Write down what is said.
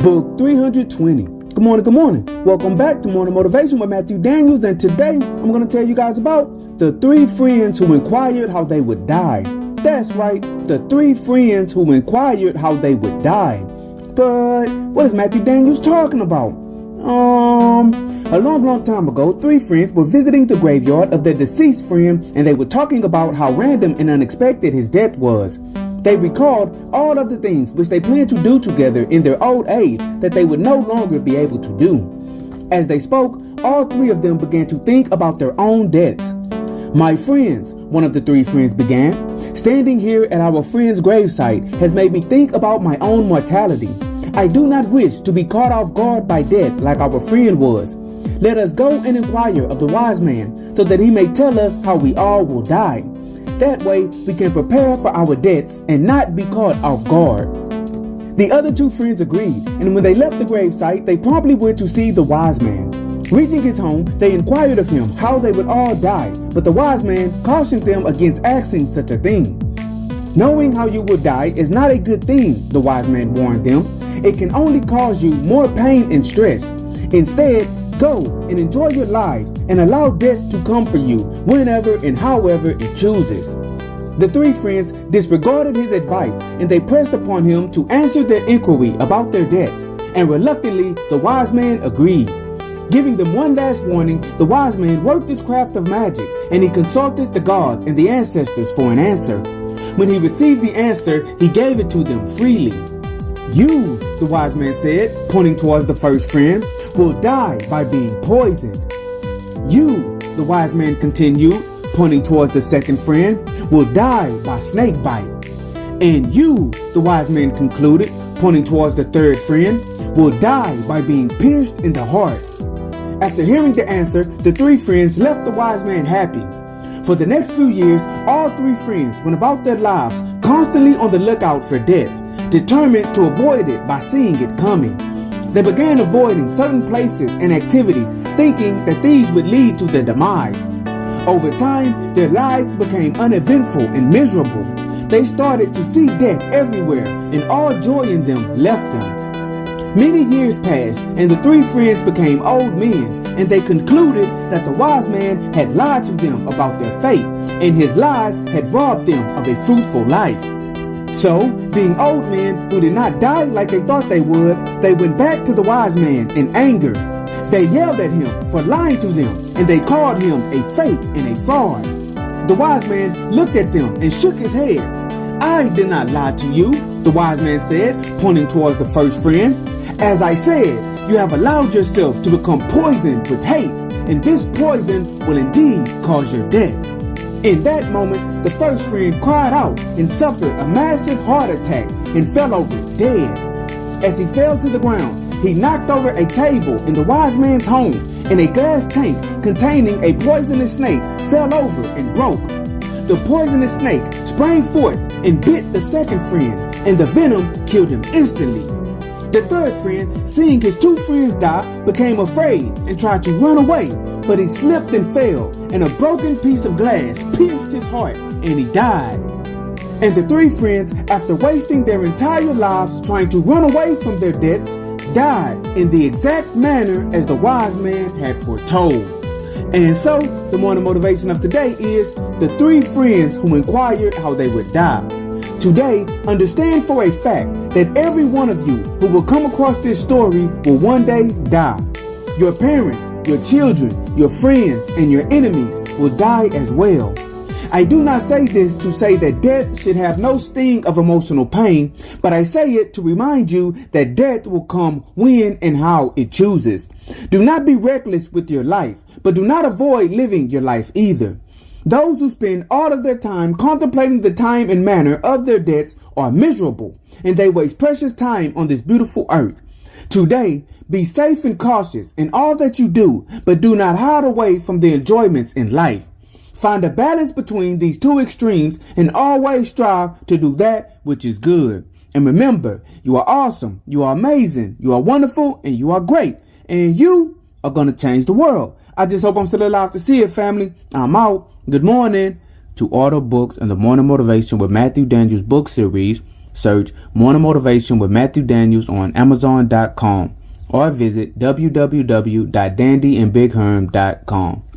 Book 320. Good morning, good morning. Welcome back to Morning Motivation with Matthew Daniels, and today I'm going to tell you guys about the 3 friends who inquired how they would die. That's right, the 3 friends who inquired how they would die. But what is Matthew Daniels talking about? A long time ago, 3 friends were visiting the graveyard of their deceased friend, and they were talking about how random and unexpected his death was. They recalled all of the things which they planned to do together in their old age that they would no longer be able to do. As they spoke, all 3 of them began to think about their own deaths. "My friends," one of the 3 friends began, "standing here at our friend's gravesite has made me think about my own mortality. I do not wish to be caught off guard by death like our friend was. Let us go and inquire of the wise man so that he may tell us how we all will die. That way we can prepare for our deaths and not be caught off guard." The other 2 friends agreed, and when they left the gravesite, they promptly went to see the wise man. Reaching his home, they inquired of him how they would all die, but the wise man cautioned them against asking such a thing. "Knowing how you will die is not a good thing," the wise man warned them. "It can only cause you more pain and stress. Instead, go and enjoy your lives and allow death to come for you whenever and however it chooses." The 3 friends disregarded his advice, and they pressed upon him to answer their inquiry about their debts, and reluctantly the wise man agreed. Giving them one last warning, the wise man worked his craft of magic, and he consulted the gods and the ancestors for an answer. When he received the answer, he gave it to them freely. "You," the wise man said, pointing towards the first friend, "will die by being poisoned. You," the wise man continued, pointing towards the second friend, "will die by snake bite. And you," the wise man concluded, pointing towards the third friend, "will die by being pierced in the heart." After hearing the answer, the 3 friends left the wise man happy. For the next few years, all 3 friends went about their lives constantly on the lookout for death, determined to avoid it by seeing it coming. They began avoiding certain places and activities, thinking that these would lead to their demise. Over time, their lives became uneventful and miserable. They started to see death everywhere, and all joy in them left them. Many years passed, and the 3 friends became old men, and they concluded that the wise man had lied to them about their fate, and his lies had robbed them of a fruitful life. So, being old men who did not die like they thought they would, they went back to the wise man in anger. They yelled at him for lying to them, and they called him a fake and a fraud. The wise man looked at them and shook his head. "I did not lie to you," the wise man said, pointing towards the first friend. "As I said, you have allowed yourself to become poisoned with hate, and this poison will indeed cause your death." In that moment, the first friend cried out and suffered a massive heart attack and fell over dead. As he fell to the ground, he knocked over a table in the wise man's home, and a glass tank containing a poisonous snake fell over and broke. The poisonous snake sprang forth and bit the second friend, and the venom killed him instantly. The third friend, seeing his 2 friends die, became afraid and tried to run away, but he slipped and fell, and a broken piece of glass pierced his heart, and he died. And the 3 friends, after wasting their entire lives trying to run away from their debts, died in the exact manner as the wise man had foretold. And so, the morning motivation of today is the 3 friends who inquired how they would die. Today, understand for a fact that every one of you who will come across this story will one day die. Your parents, your children, your friends, and your enemies will die as well. I do not say this to say that death should have no sting of emotional pain, but I say it to remind you that death will come when and how it chooses. Do not be reckless with your life, but do not avoid living your life either. Those who spend all of their time contemplating the time and manner of their debts are miserable, and they waste precious time on this beautiful earth. Today, be safe and cautious in all that you do, but do not hide away from the enjoyments in life. Find a balance between these 2 extremes and always strive to do that which is good. And remember, you are awesome, you are amazing, you are wonderful, and you are great. And you are going to change the world. I just hope I'm still alive to see it, family. I'm out. Good morning. To order books and the Morning Motivation with Matthew Daniels book series, Search Morning Motivation with Matthew Daniels on Amazon.com or visit www.dandyandbigherm.com.